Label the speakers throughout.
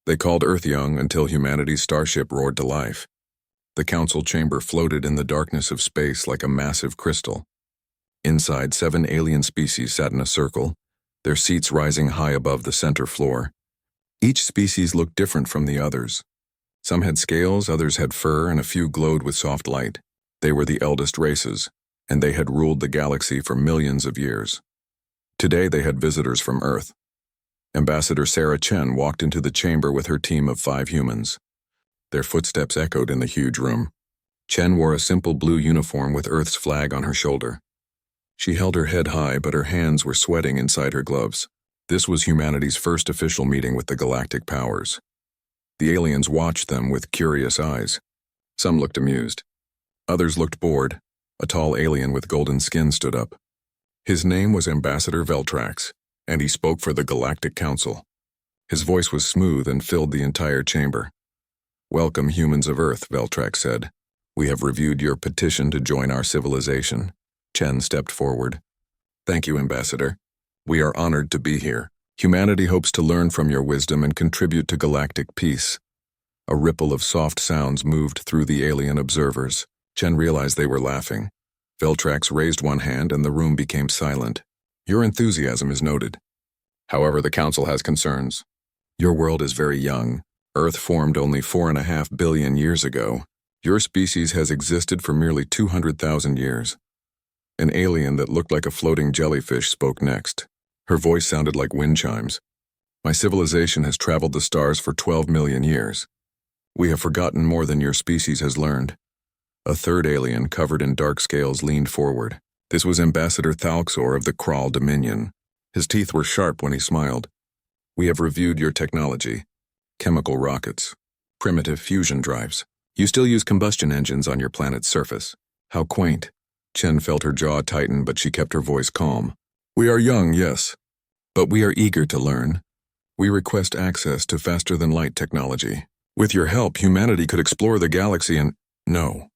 Speaker 1: They called Earth young until humanity's starship roared to life. The council chamber floated in the darkness of space like a massive crystal. Inside, 7 alien species sat in a circle, their seats rising high above the center floor. Each species looked different from the others. Some had scales, others had fur, and a few glowed with soft light. They were the eldest races, and they had ruled the galaxy for millions of years. Today they had visitors from Earth. Ambassador Sarah Chen walked into the chamber with her team of 5 humans. Their footsteps echoed in the huge room. Chen wore a simple blue uniform with Earth's flag on her shoulder. She held her head high, but her hands were sweating inside her gloves. This was humanity's first official meeting with the galactic powers. The aliens watched them with curious eyes. Some looked amused. Others looked bored. A tall alien with golden skin stood up. His name was Ambassador Veltrax, and he spoke for the Galactic Council. His voice was smooth and filled the entire chamber. "Welcome, humans of Earth," Veltrax said. "We have reviewed your petition to join our civilization." Chen stepped forward. "Thank you, Ambassador. We are honored to be here. Humanity hopes to learn from your wisdom and contribute to galactic peace." A ripple of soft sounds moved through the alien observers. Chen realized they were laughing. Veltrax raised one hand and the room became silent. "Your enthusiasm is noted. However, the Council has concerns. Your world is very young. Earth formed only 4.5 billion years ago. Your species has existed for merely 200,000 years. An alien that looked like a floating jellyfish spoke next. Her voice sounded like wind chimes. "My civilization has traveled the stars for 12 million years. We have forgotten more than your species has learned." A third alien, covered in dark scales, leaned forward. This was Ambassador Thalxor of the Kral Dominion. His teeth were sharp when he smiled. "We have reviewed your technology. Chemical rockets. Primitive fusion drives. You still use combustion engines on your planet's surface. How quaint." Chen felt her jaw tighten, but she kept her voice calm. "We are young, yes, but we are eager to learn. We request access to faster-than-light technology. With your help, humanity could explore the galaxy and—" "No,"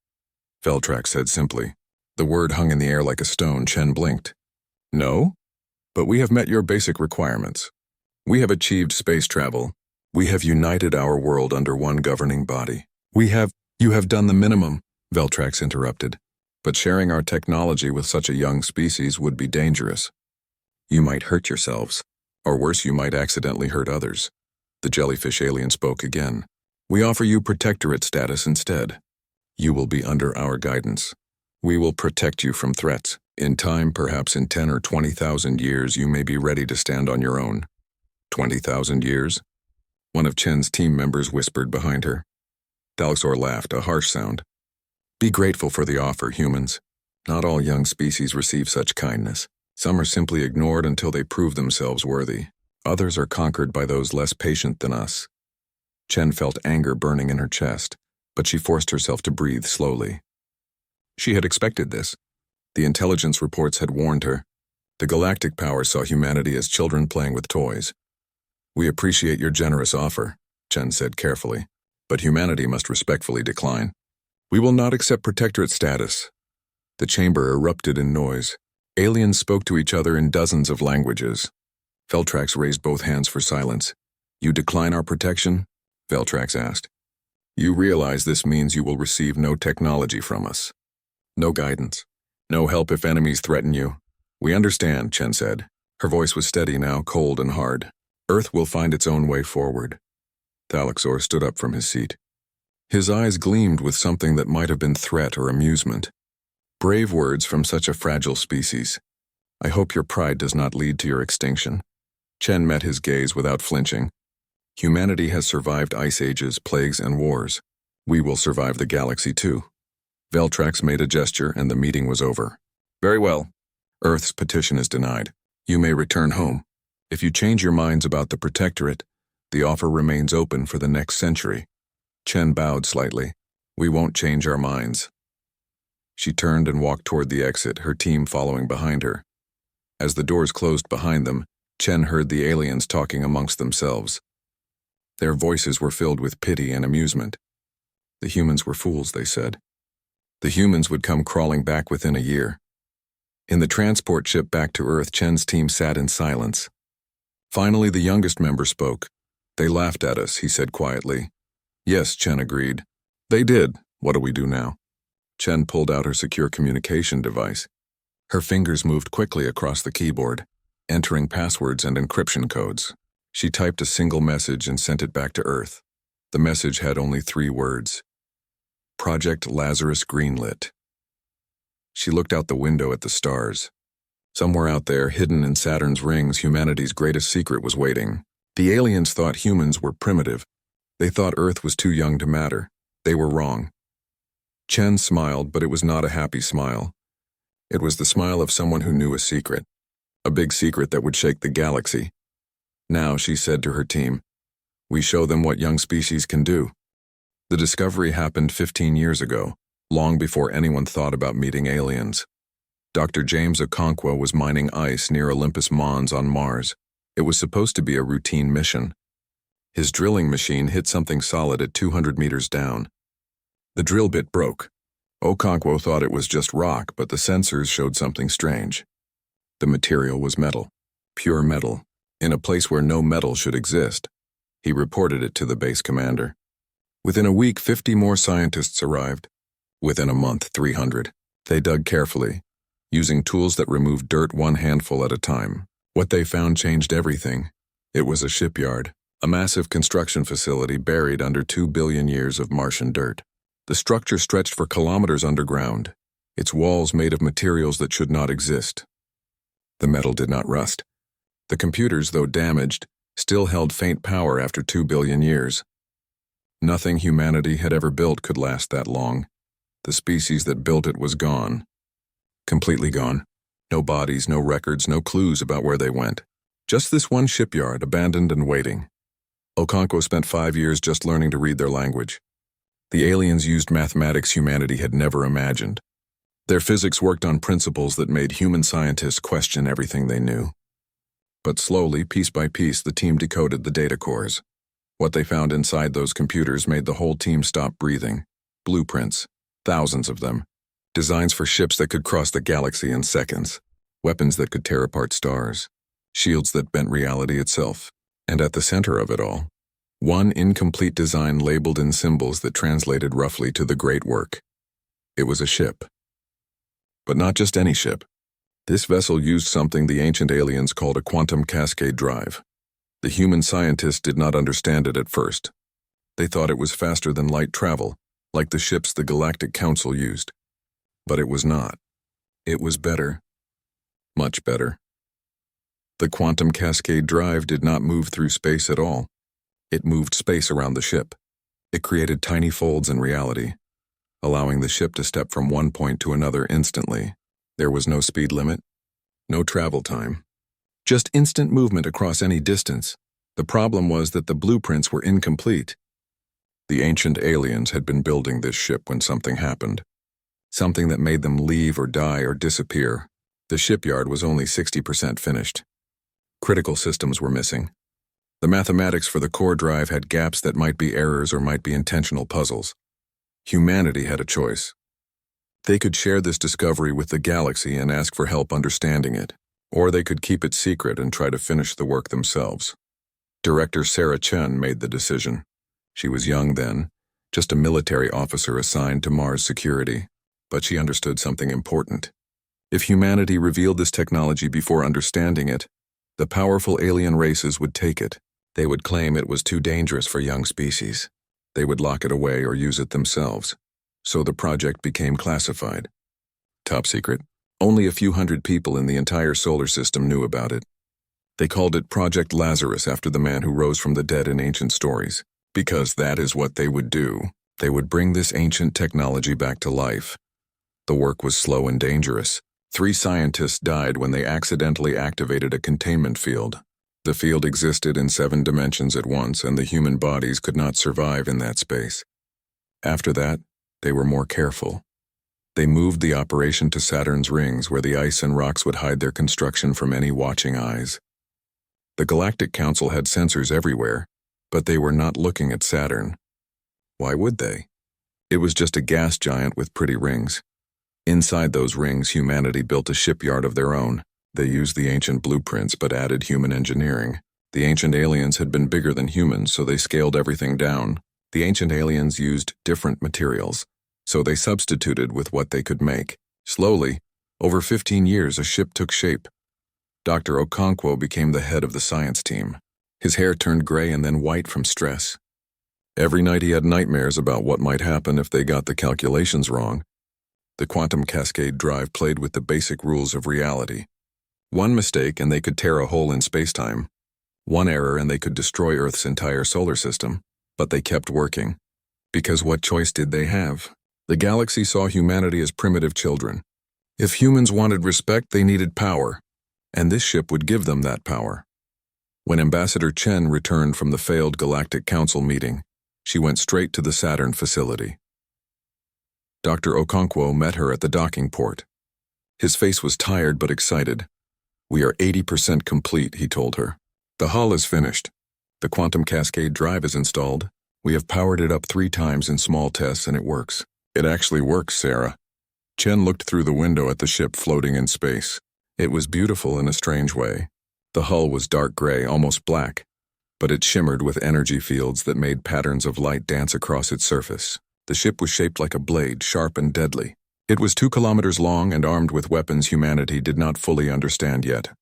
Speaker 1: Veltrax said simply. The word hung in the air like a stone. Chen blinked. "No? But we have met your basic requirements. We have achieved space travel. We have united our world under one governing body. You have done the minimum," Veltrax interrupted. "But sharing our technology with such a young species would be dangerous. You might hurt yourselves, or worse, you might accidentally hurt others." The jellyfish alien spoke again. "We offer you protectorate status instead. You will be under our guidance. We will protect you from threats. In time, perhaps in 10 or 20,000 years, you may be ready to stand on your own." 20,000 years? One of Chen's team members whispered behind her. Thalxor laughed, a harsh sound. "Be grateful for the offer, humans. Not all young species receive such kindness. Some are simply ignored until they prove themselves worthy. Others are conquered by those less patient than us." Chen felt anger burning in her chest, but she forced herself to breathe slowly. She had expected this. The intelligence reports had warned her. The galactic powers saw humanity as children playing with toys. "We appreciate your generous offer," Chen said carefully, "but humanity must respectfully decline. We will not accept protectorate status." The chamber erupted in noise. Aliens spoke to each other in dozens of languages. Veltrax raised both hands for silence. "You decline our protection?" Veltrax asked. "You realize this means you will receive no technology from us. No guidance. No help if enemies threaten you." "We understand," Chen said. Her voice was steady now, cold and hard. "Earth will find its own way forward." Thalxor stood up from his seat. His eyes gleamed with something that might have been threat or amusement. "Brave words from such a fragile species. I hope your pride does not lead to your extinction." Chen met his gaze without flinching. "Humanity has survived ice ages, plagues, and wars. We will survive the galaxy too." Veltrax made a gesture and the meeting was over. "Very well. Earth's petition is denied. You may return home. If you change your minds about the protectorate, the offer remains open for the next century." Chen bowed slightly. "We won't change our minds." She turned and walked toward the exit, her team following behind her. As the doors closed behind them, Chen heard the aliens talking amongst themselves. Their voices were filled with pity and amusement. The humans were fools, they said. The humans would come crawling back within a year. In the transport ship back to Earth, Chen's team sat in silence. Finally, the youngest member spoke. They laughed at us, he said quietly. Yes, Chen agreed. They did. What do we do now? Chen pulled out her secure communication device. Her fingers moved quickly across the keyboard, entering passwords and encryption codes. She typed a single message and sent it back to Earth. The message had only 3 words. Project Lazarus greenlit. She looked out the window at the stars. Somewhere out there, hidden in Saturn's rings, humanity's greatest secret was waiting. The aliens thought humans were primitive. They thought Earth was too young to matter. They were wrong. Chen smiled, but it was not a happy smile. It was the smile of someone who knew a secret. A big secret that would shake the galaxy. Now, she said to her team, we show them what young species can do. The discovery happened 15 years ago, long before anyone thought about meeting aliens. Dr. James Okonkwo was mining ice near Olympus Mons on Mars. It was supposed to be a routine mission. His drilling machine hit something solid at 200 meters down. The drill bit broke. Okonkwo thought it was just rock, but the sensors showed something strange. The material was metal, pure metal, in a place where no metal should exist. He reported it to the base commander. Within a week, 50 more scientists arrived. Within a month, 300. They dug carefully, using tools that removed dirt one handful at a time. What they found changed everything. It was a shipyard, a massive construction facility buried under 2 billion years of Martian dirt. The structure stretched for kilometers underground, its walls made of materials that should not exist. The metal did not rust. The computers, though damaged, still held faint power after 2 billion years. Nothing humanity had ever built could last that long. The species that built it was gone. Completely gone. No bodies, no records, no clues about where they went. Just this one shipyard, abandoned and waiting. Okonkwo spent 5 years just learning to read their language. The aliens used mathematics humanity had never imagined. Their physics worked on principles that made human scientists question everything they knew. But slowly, piece by piece, the team decoded the data cores. What they found inside those computers made the whole team stop breathing. Blueprints, thousands of them. Designs for ships that could cross the galaxy in seconds. Weapons that could tear apart stars. Shields that bent reality itself. And at the center of it all, one incomplete design labeled in symbols that translated roughly to the Great Work. It was a ship. But not just any ship. This vessel used something the ancient aliens called a quantum cascade drive. The human scientists did not understand it at first. They thought it was faster than light travel, like the ships the Galactic Council used. But it was not. It was better. Much better. The quantum cascade drive did not move through space at all. It moved space around the ship. It created tiny folds in reality, allowing the ship to step from one point to another instantly. There was no speed limit, no travel time. Just instant movement across any distance. The problem was that the blueprints were incomplete. The ancient aliens had been building this ship when something happened. Something that made them leave or die or disappear. The shipyard was only 60% finished. Critical systems were missing. The mathematics for the core drive had gaps that might be errors or might be intentional puzzles. Humanity had a choice. They could share this discovery with the galaxy and ask for help understanding it, or they could keep it secret and try to finish the work themselves. Director Sarah Chen made the decision. She was young then, just a military officer assigned to Mars security, but she understood something important. If humanity revealed this technology before understanding it, the powerful alien races would take it. They would claim it was too dangerous for young species. They would lock it away or use it themselves. So the project became classified. Top secret. Only a few hundred people in the entire solar system knew about it. They called it Project Lazarus after the man who rose from the dead in ancient stories. Because that is what they would do. They would bring this ancient technology back to life. The work was slow and dangerous. 3 scientists died when they accidentally activated a containment field. The field existed in 7 dimensions at once, and the human bodies could not survive in that space. After that, they were more careful. They moved the operation to Saturn's rings, where the ice and rocks would hide their construction from any watching eyes. The Galactic Council had sensors everywhere, but they were not looking at Saturn. Why would they? It was just a gas giant with pretty rings. Inside those rings, humanity built a shipyard of their own. They used the ancient blueprints but added human engineering. The ancient aliens had been bigger than humans, so they scaled everything down. The ancient aliens used different materials, so they substituted with what they could make. Slowly, over 15 years, a ship took shape. Dr. Okonkwo became the head of the science team. His hair turned gray and then white from stress. Every night he had nightmares about what might happen if they got the calculations wrong. The quantum cascade drive played with the basic rules of reality. One mistake and they could tear a hole in spacetime. One error and they could destroy Earth's entire solar system. But they kept working. Because what choice did they have? The galaxy saw humanity as primitive children. If humans wanted respect, they needed power. And this ship would give them that power. When Ambassador Chen returned from the failed Galactic Council meeting, she went straight to the Saturn facility. Dr. Okonkwo met her at the docking port. His face was tired but excited. "We are 80% complete," he told her. "The hull is finished. The quantum cascade drive is installed. We have powered it up 3 times in small tests and it works." "It actually works, Sarah." Chen looked through the window at the ship floating in space. It was beautiful in a strange way. The hull was dark gray, almost black, but it shimmered with energy fields that made patterns of light dance across its surface. The ship was shaped like a blade, sharp and deadly. It was 2 kilometers long and armed with weapons humanity did not fully understand yet.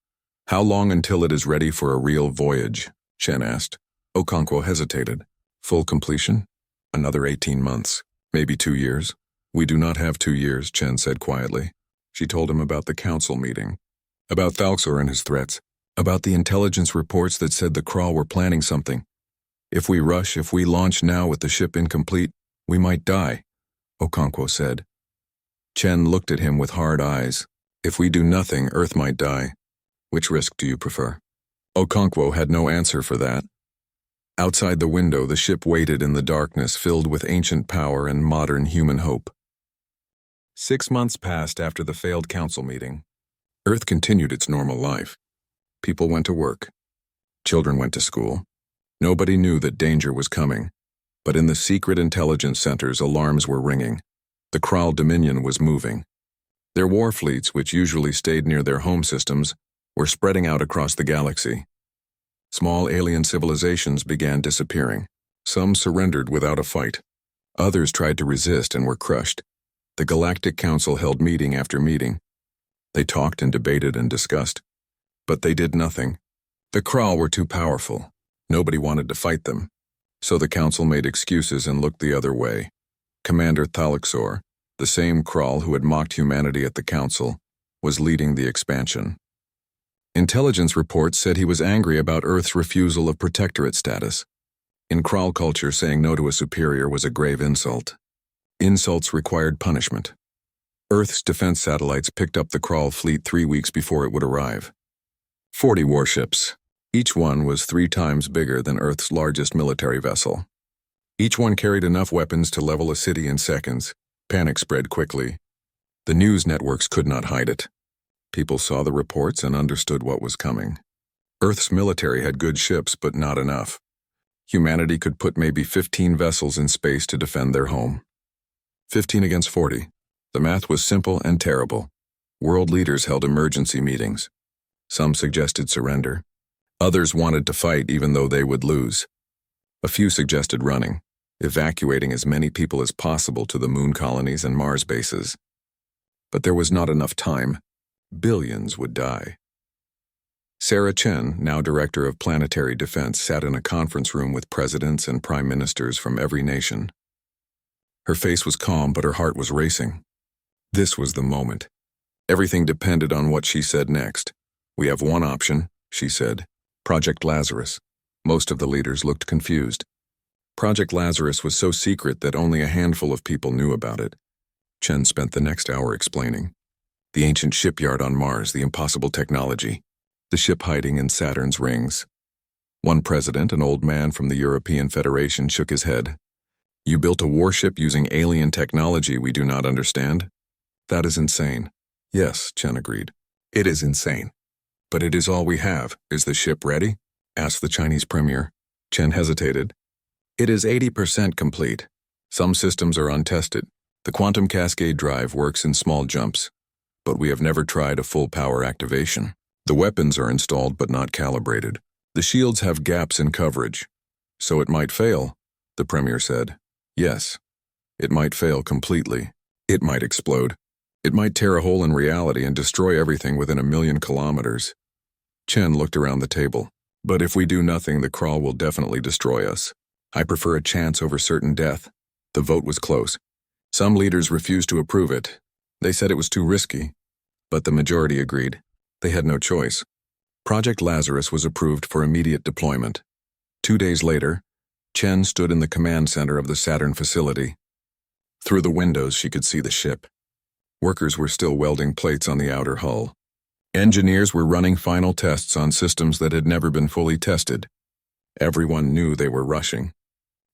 Speaker 1: "How long until it is ready for a real voyage?" Chen asked. Okonkwo hesitated. "Full completion? Another 18 months, maybe 2 years." "We do not have 2 years," Chen said quietly. She told him about the council meeting, about Thalxor and his threats, about the intelligence reports that said the Krall were planning something. If we launch now with the ship incomplete, we might die," Okonkwo said. Chen looked at him with hard eyes. "If we do nothing, Earth might die. Which risk do you prefer?" Okonkwo had no answer for that. Outside the window, the ship waited in the darkness filled with ancient power and modern human hope. 6 months passed after the failed council meeting. Earth continued its normal life. People went to work. Children went to school. Nobody knew that danger was coming. But in the secret intelligence centers, alarms were ringing. The Krall Dominion was moving. Their war fleets, which usually stayed near their home systems, were spreading out across the galaxy. Small alien civilizations began disappearing. Some surrendered without a fight. Others tried to resist and were crushed. The Galactic Council held meeting after meeting. They talked and debated and discussed. But they did nothing. The Krall were too powerful. Nobody wanted to fight them. So the Council made excuses and looked the other way. Commander Thalxor, the same Krall who had mocked humanity at the Council, was leading the expansion. Intelligence reports said he was angry about Earth's refusal of protectorate status. In Krall culture, saying no to a superior was a grave insult. Insults required punishment. Earth's defense satellites picked up the Krall fleet 3 weeks before it would arrive. 40 warships. Each one was 3 times bigger than Earth's largest military vessel. Each one carried enough weapons to level a city in seconds. Panic spread quickly. The news networks could not hide it. People saw the reports and understood what was coming. Earth's military had good ships, but not enough. Humanity could put maybe 15 vessels in space to defend their home. 15 against 40. The math was simple and terrible. World leaders held emergency meetings. Some suggested surrender. Others wanted to fight even though they would lose. A few suggested running, evacuating as many people as possible to the moon colonies and Mars bases. But there was not enough time. Billions would die. Sarah Chen, now Director of Planetary Defense, sat in a conference room with presidents and prime ministers from every nation. Her face was calm, but her heart was racing. This was the moment. Everything depended on what she said next. "We have one option," she said. "Project Lazarus." Most of the leaders looked confused. Project Lazarus was so secret that only a handful of people knew about it. Chen spent the next hour explaining. The ancient shipyard on Mars, the impossible technology, the ship hiding in Saturn's rings. One president, an old man from the European Federation, shook his head. "You built a warship using alien technology we do not understand? That is insane." "Yes," Chen agreed. "It is insane. But it is all we have. Is the ship ready?" asked the Chinese premier. Chen hesitated. "It is 80% complete. Some systems are untested. The quantum cascade drive works in small jumps. But we have never tried a full power activation. The weapons are installed but not calibrated. The shields have gaps in coverage. So it might fail, the Premier said. Yes. It might fail completely. It might explode. It might tear a hole in reality and destroy everything within 1,000,000 kilometers. Chen looked around the table. But if we do nothing, the crawl will definitely destroy us. I prefer a chance over certain death. The vote was close. Some leaders refused to approve it. They said it was too risky. But the majority agreed. They had no choice. Project Lazarus was approved for immediate deployment. 2 days later, Chen stood in the command center of the Saturn facility. Through the windows, she could see the ship. Workers were still welding plates on the outer hull. Engineers were running final tests on systems that had never been fully tested. Everyone knew they were rushing.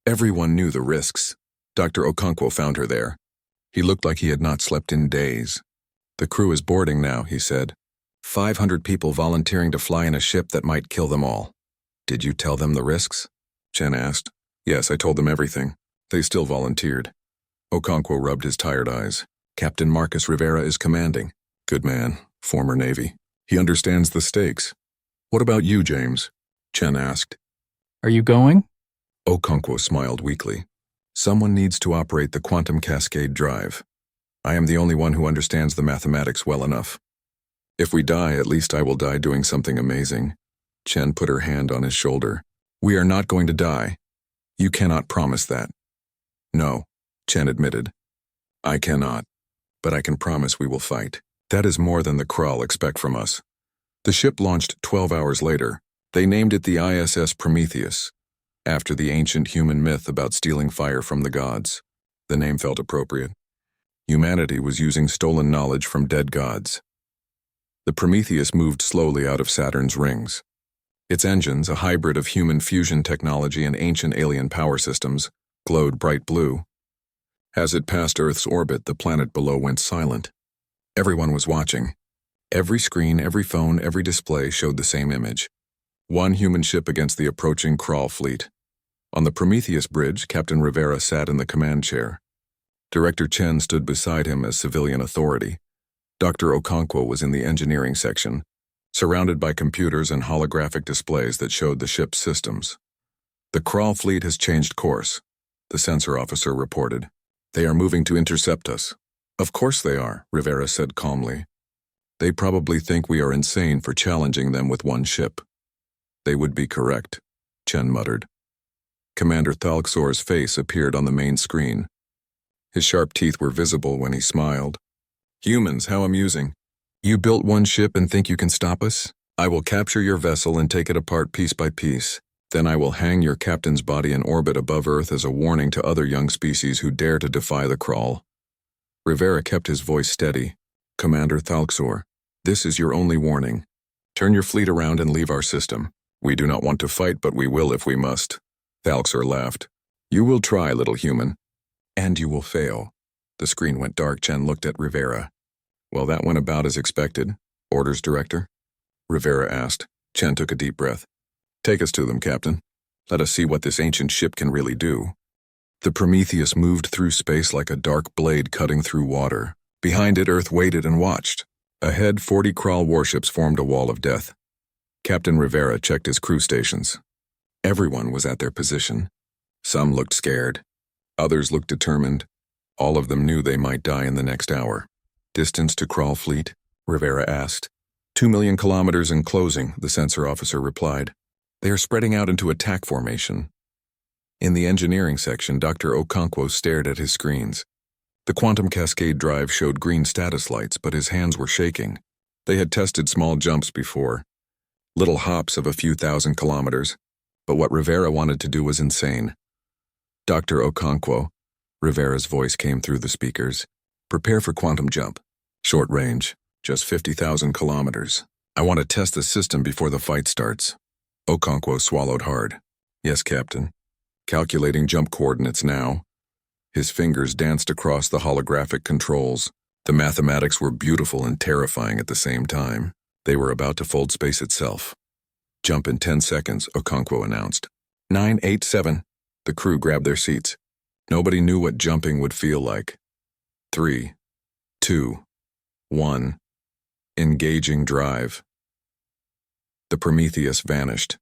Speaker 1: Everyone knew the risks. Dr. Okonkwo found her there. He looked like he had not slept in days. The crew is boarding now, he said. 500 people volunteering to fly in a ship that might kill them all. Did you tell them the risks? Chen asked. Yes, I told them everything. They still volunteered. Okonkwo rubbed his tired eyes. Captain Marcus Rivera is commanding. Good man, former Navy. He understands the stakes. What about you, James? Chen asked.
Speaker 2: Are you going?
Speaker 1: Okonkwo smiled weakly. Someone needs to operate the quantum cascade drive. I am the only one who understands the mathematics well enough. If we die, at least I will die doing something amazing. Chen put her hand on his shoulder. We are not going to die. You cannot promise that. No, Chen admitted. I cannot. But I can promise we will fight. That is more than the Krull expect from us. The ship launched 12 hours later. They named it the ISS Prometheus, after the ancient human myth about stealing fire from the gods. The name felt appropriate. Humanity was using stolen knowledge from dead gods. The Prometheus moved slowly out of Saturn's rings. Its engines, a hybrid of human fusion technology and ancient alien power systems, glowed bright blue. As it passed Earth's orbit, the planet below went silent. Everyone was watching. Every screen, every phone, every display showed the same image. One human ship against the approaching Krull fleet. On the Prometheus bridge, Captain Rivera sat in the command chair. Director Chen stood beside him as civilian authority. Dr. Okonkwo was in the engineering section, surrounded by computers and holographic displays that showed the ship's systems. The Krull fleet has changed course, the sensor officer reported. They are moving to intercept us. Of course they are, Rivera said calmly. They probably think we are insane for challenging them with one ship. They would be correct, Chen muttered. Commander Thalxor's face appeared on the main screen. His sharp teeth were visible when he smiled. Humans, how amusing. You built one ship and think you can stop us? I will capture your vessel and take it apart piece by piece. Then I will hang your captain's body in orbit above Earth as a warning to other young species who dare to defy the Krull. Rivera kept his voice steady. Commander Thalxor, this is your only warning. Turn your fleet around and leave our system. We do not want to fight, but we will if we must. Thalxor laughed. You will try, little human. And you will fail. The screen went dark. Chen looked at Rivera. Well, that went about as expected. Orders, Director? Rivera asked. Chen took a deep breath. Take us to them, Captain. Let us see what this ancient ship can really do. The Prometheus moved through space like a dark blade cutting through water. Behind it, Earth waited and watched. Ahead, 40 Krull warships formed a wall of death. Captain Rivera checked his crew stations. Everyone was at their position. Some looked scared. Others looked determined. All of them knew they might die in the next hour. Distance to Krull fleet? Rivera asked. 2,000,000 kilometers and closing, the sensor officer replied. They are spreading out into attack formation. In the engineering section, Dr. Okonkwo stared at his screens. The quantum cascade drive showed green status lights, but his hands were shaking. They had tested small jumps before. Little hops of a few thousand kilometers. But what Rivera wanted to do was insane. Dr. Okonkwo, Rivera's voice came through the speakers. Prepare for quantum jump. Short range, just 50,000 kilometers. I want to test the system before the fight starts. Okonkwo swallowed hard. Yes, Captain. Calculating jump coordinates now. His fingers danced across the holographic controls. The mathematics were beautiful and terrifying at the same time. They were about to fold space itself. Jump in 10 seconds, Okonkwo announced. 9, 8, 7. The crew grabbed their seats. Nobody knew what jumping would feel like. 3, 2, 1. Engaging drive. The Prometheus vanished.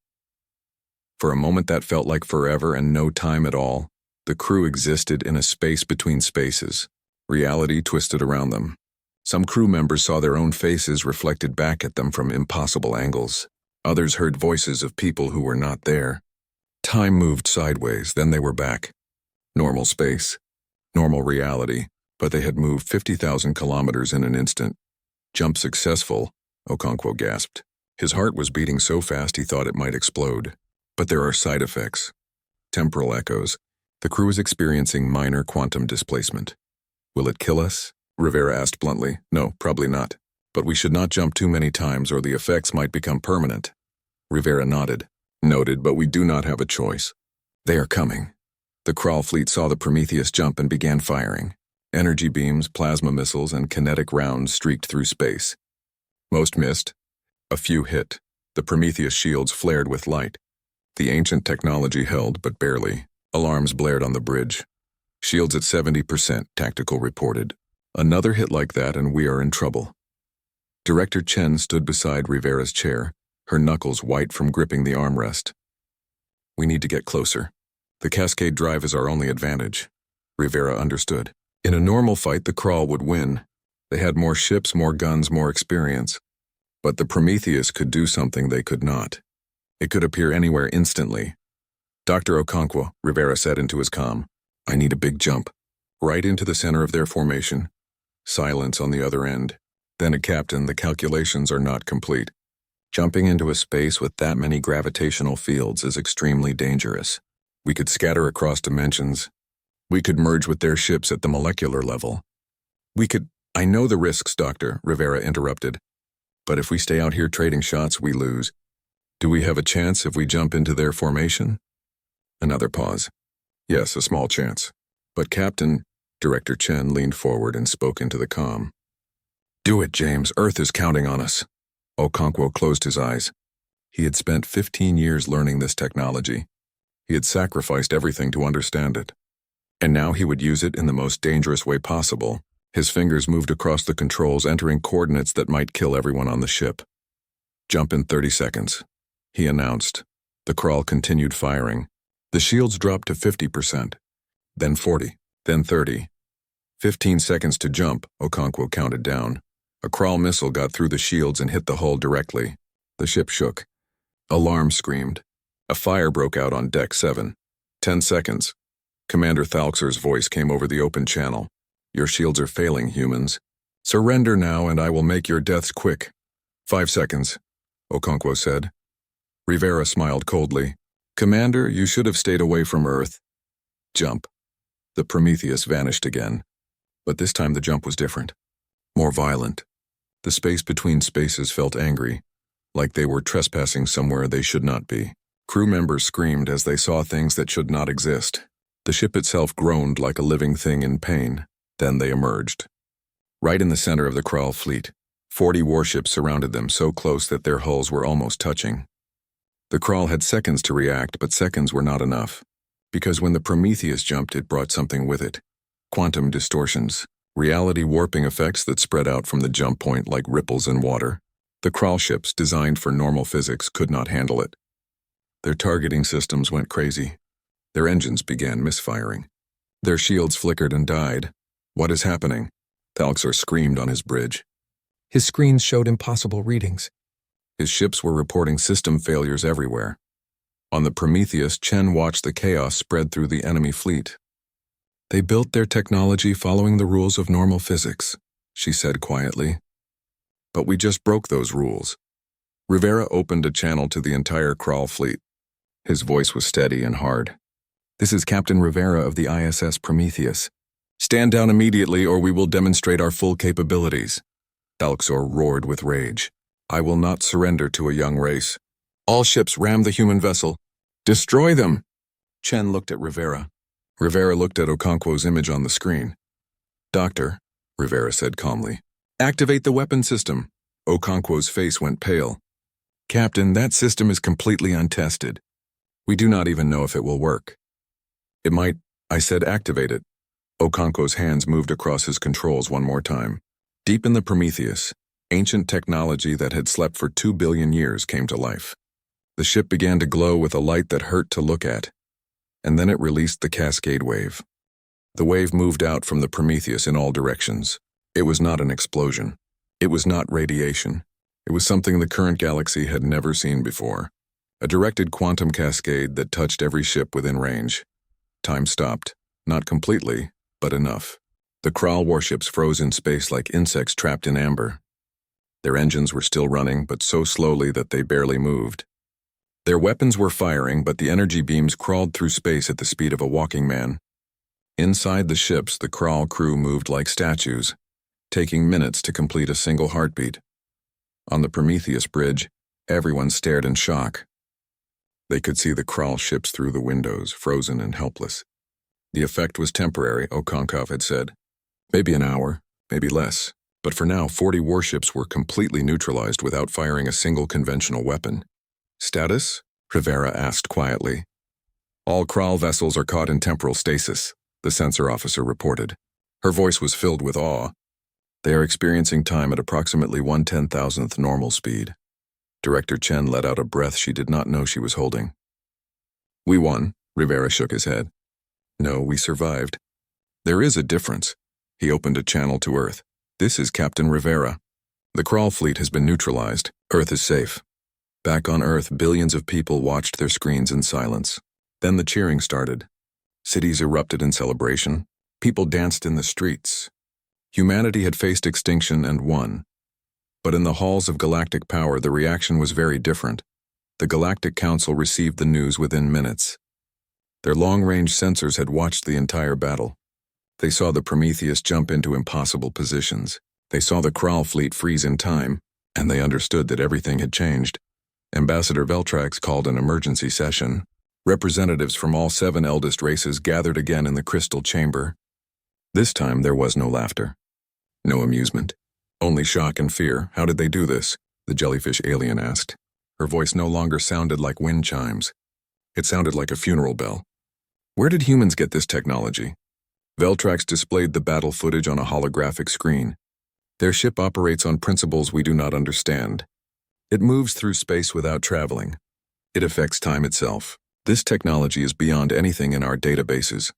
Speaker 1: For a moment that felt like forever and no time at all, the crew existed in a space between spaces. Reality twisted around them. Some crew members saw their own faces reflected back at them from impossible angles. Others heard voices of people who were not there. Time moved sideways, then they were back. Normal space. Normal reality, but they had moved 50,000 kilometers in an instant. Jump successful, Okonkwo gasped. His heart was beating so fast he thought it might explode. But there are side effects. Temporal echoes. The crew is experiencing minor quantum displacement. Will it kill us? Rivera asked bluntly. No, probably not. But we should not jump too many times or the effects might become permanent. Rivera nodded. Noted, but we do not have a choice. They are coming. The Kral fleet saw the Prometheus jump and began firing. Energy beams, plasma missiles, and kinetic rounds streaked through space. Most missed. A few hit. The Prometheus shields flared with light. The ancient technology held, but barely. Alarms blared on the bridge. Shields at 70%, Tactical reported. Another hit like that and we are in trouble. Director Chen stood beside Rivera's chair, her knuckles white from gripping the armrest. We need to get closer. The cascade drive is our only advantage. Rivera understood. In a normal fight, the Kral would win. They had more ships, more guns, more experience. But the Prometheus could do something they could not. It could appear anywhere instantly. Dr. Okonkwo, Rivera said into his comm, I need a big jump. Right into the center of their formation. Silence on the other end. Then a captain, the calculations are not complete. Jumping into a space with that many gravitational fields is extremely dangerous. We could scatter across dimensions. We could merge with their ships at the molecular level. I know the risks, Doctor, Rivera interrupted. But if we stay out here trading shots, we lose. Do we have a chance if we jump into their formation? Another pause. Yes, a small chance. But Captain, Director Chen leaned forward and spoke into the comm. Do it, James. Earth is counting on us. Okonkwo closed his eyes. He had spent 15 years learning this technology. He had sacrificed everything to understand it. And now he would use it in the most dangerous way possible. His fingers moved across the controls, entering coordinates that might kill everyone on the ship. Jump in 30 seconds, he announced. The Kral continued firing. The shields dropped to 50%, then 40, then 30. 15 seconds to jump, Okonkwo counted down. A Kral missile got through the shields and hit the hull directly. The ship shook. Alarm screamed. A fire broke out on Deck 7. 10 seconds. Commander Thalxer's voice came over the open channel. Your shields are failing, humans. Surrender now and I will make your deaths quick. 5 seconds, Okonkwo said. Rivera smiled coldly. Commander, you should have stayed away from Earth. Jump. The Prometheus vanished again. But this time the jump was different. More violent. The space between spaces felt angry, like they were trespassing somewhere they should not be. Crew members screamed as they saw things that should not exist. The ship itself groaned like a living thing in pain. Then they emerged. Right in the center of the Kral fleet, 40 warships surrounded them so close that their hulls were almost touching. The Kral had seconds to react, but seconds were not enough. Because when the Prometheus jumped, it brought something with it. Quantum distortions, reality warping effects that spread out from the jump point like ripples in water. The Kral ships, designed for normal physics, could not handle it. Their targeting systems went crazy. Their engines began misfiring. Their shields flickered and died. What is happening? Thalxer screamed on his bridge. His screens showed impossible readings. His ships were reporting system failures everywhere. On the Prometheus, Chen watched the chaos spread through the enemy fleet. They built their technology following the rules of normal physics, she said quietly. But we just broke those rules. Rivera opened a channel to the entire Kral fleet. His voice was steady and hard. This is Captain Rivera of the ISS Prometheus. Stand down immediately or we will demonstrate our full capabilities. Thalxer roared with rage. I will not surrender to a young race. All ships ram the human vessel. Destroy them! Chen looked at Rivera. Rivera looked at Okonkwo's image on the screen. Doctor, Rivera said calmly, activate the weapon system. Okonkwo's face went pale. Captain, that system is completely untested. We do not even know if it will work. It might, I said activate it. Okonkwo's hands moved across his controls one more time. Deep in the Prometheus, ancient technology that had slept for 2 billion years came to life. The ship began to glow with a light that hurt to look at, and then it released the cascade wave. The wave moved out from the Prometheus in all directions. It was not an explosion. It was not radiation. It was something the current galaxy had never seen before. A directed quantum cascade that touched every ship within range. Time stopped. Not completely, but enough. The Kral warships froze in space like insects trapped in amber. Their engines were still running, but so slowly that they barely moved. Their weapons were firing, but the energy beams crawled through space at the speed of a walking man. Inside the ships, the Kral crew moved like statues, taking minutes to complete a single heartbeat. On the Prometheus bridge, everyone stared in shock. They could see the Kral ships through the windows, frozen and helpless. The effect was temporary, Okonkov had said. Maybe an hour, maybe less. But for now, 40 warships were completely neutralized without firing a single conventional weapon. Status? Rivera asked quietly. All Kral vessels are caught in temporal stasis, the sensor officer reported. Her voice was filled with awe. They are experiencing time at approximately 1/10,000th normal speed. Director Chen let out a breath she did not know she was holding. We won, Rivera shook his head. No, we survived. There is a difference. He opened a channel to Earth. This is Captain Rivera. The Kral fleet has been neutralized. Earth is safe. Back on Earth, billions of people watched their screens in silence. Then the cheering started. Cities erupted in celebration. People danced in the streets. Humanity had faced extinction and won. But in the halls of galactic power, the reaction was very different. The Galactic Council received the news within minutes. Their long-range sensors had watched the entire battle. They saw the Prometheus jump into impossible positions. They saw the Kral fleet freeze in time, and they understood that everything had changed. Ambassador Veltrax called an emergency session. Representatives from all 7 eldest races gathered again in the crystal chamber. This time there was no laughter. No amusement. Only shock and fear. How did they do this? The jellyfish alien asked. Her voice no longer sounded like wind chimes. It sounded like a funeral bell. Where did humans get this technology? Veltrax displayed the battle footage on a holographic screen. Their ship operates on principles we do not understand. It moves through space without traveling. It affects time itself. This technology is beyond anything in our databases.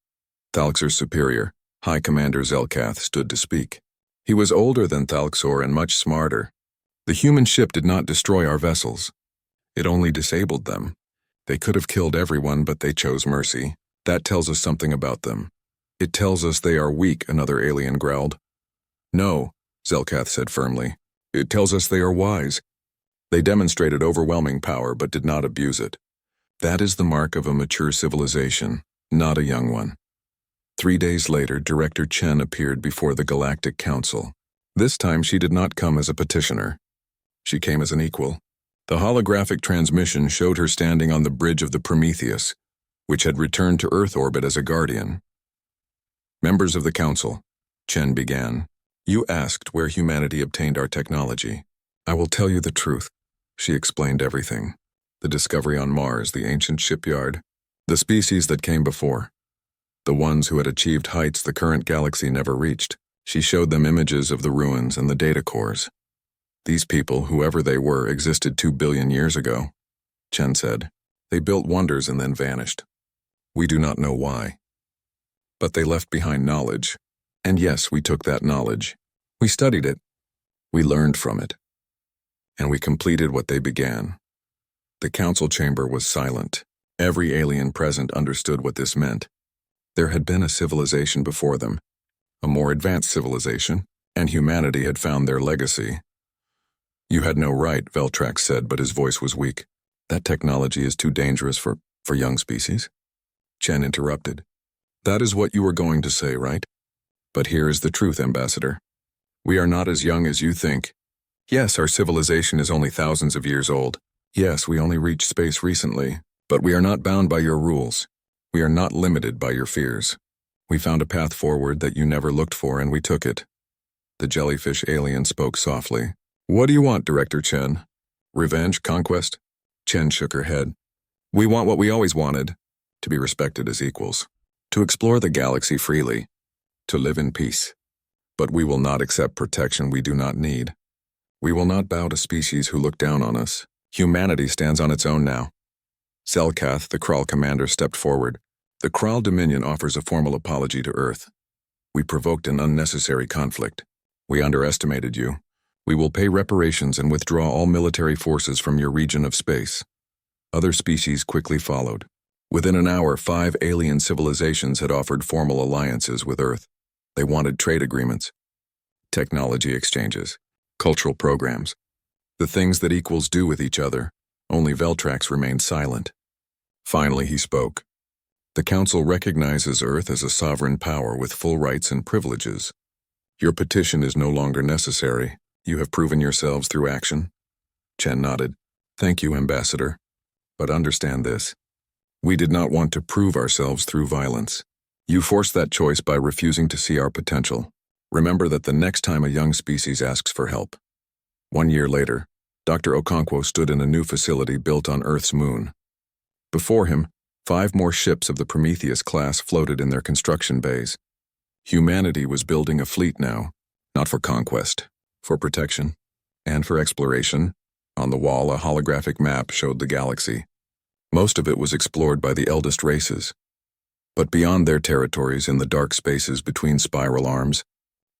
Speaker 1: Thalxor's superior, High Commander Zelkath, stood to speak. He was older than Thalxor and much smarter. The human ship did not destroy our vessels. It only disabled them. They could have killed everyone, but they chose mercy. That tells us something about them. It tells us they are weak, another alien growled. No, Zelkath said firmly. It tells us they are wise. They demonstrated overwhelming power but did not abuse it. That is the mark of a mature civilization, not a young one. 3 days later, Director Chen appeared before the Galactic Council. This time she did not come as a petitioner. She came as an equal. The holographic transmission showed her standing on the bridge of the Prometheus, which had returned to Earth orbit as a guardian. Members of the Council, Chen began. You asked where humanity obtained our technology. I will tell you the truth. She explained everything. The discovery on Mars, the ancient shipyard, the species that came before. The ones who had achieved heights the current galaxy never reached. She showed them images of the ruins and the data cores. These people, whoever they were, existed 2 billion years ago, Chen said. They built wonders and then vanished. We do not know why. But they left behind knowledge. And yes, we took that knowledge. We studied it. We learned from it. And we completed what they began. The council chamber was silent. Every alien present understood what this meant. There had been a civilization before them, a more advanced civilization, and humanity had found their legacy. You had no right, Veltrax said, but his voice was weak. That technology is too dangerous for young species. Chen interrupted. That is what you were going to say, right? But here is the truth, Ambassador. We are not as young as you think. Yes, our civilization is only thousands of years old. Yes, we only reached space recently, but we are not bound by your rules. We are not limited by your fears. We found a path forward that you never looked for, and we took it. The jellyfish alien spoke softly. What do you want, Director Chen? Revenge? Conquest? Chen shook her head. We want what we always wanted, to be respected as equals, to explore the galaxy freely, to live in peace. But we will not accept protection we do not need. We will not bow to species who look down on us. Humanity stands on its own now. Selkath, the Kral commander, stepped forward. The Kral Dominion offers a formal apology to Earth. We provoked an unnecessary conflict. We underestimated you. We will pay reparations and withdraw all military forces from your region of space. Other species quickly followed. Within an hour, 5 alien civilizations had offered formal alliances with Earth. They wanted trade agreements, technology exchanges, cultural programs, the things that equals do with each other. Only Veltrax remained silent. Finally, he spoke. The Council recognizes Earth as a sovereign power with full rights and privileges. Your petition is no longer necessary. You have proven yourselves through action. Chen nodded. Thank you, Ambassador. But understand this. We did not want to prove ourselves through violence. You forced that choice by refusing to see our potential. Remember that the next time a young species asks for help. 1 year later, Dr. Okonkwo stood in a new facility built on Earth's moon. Before him, 5 more ships of the Prometheus class floated in their construction bays. Humanity was building a fleet now, not for conquest, for protection, and for exploration. On the wall, a holographic map showed the galaxy. Most of it was explored by the eldest races. But beyond their territories in the dark spaces between spiral arms,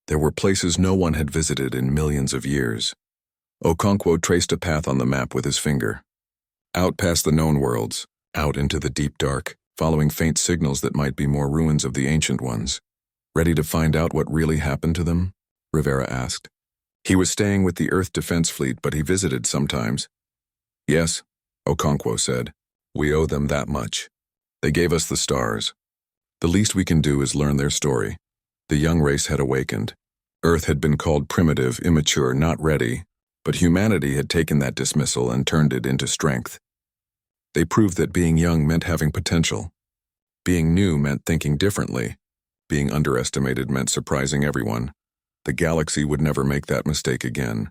Speaker 1: there were places no one had visited in millions of years. Okonkwo traced a path on the map with his finger. Out past the known worlds, out into the deep dark, following faint signals that might be more ruins of the ancient ones. Ready to find out what really happened to them? Rivera asked. He was staying with the Earth Defense Fleet, but he visited sometimes. Yes, Okonkwo said. We owe them that much. They gave us the stars. The least we can do is learn their story. The young race had awakened. Earth had been called primitive, immature, not ready, but humanity had taken that dismissal and turned it into strength. They proved that being young meant having potential. Being new meant thinking differently. Being underestimated meant surprising everyone. The galaxy would never make that mistake again.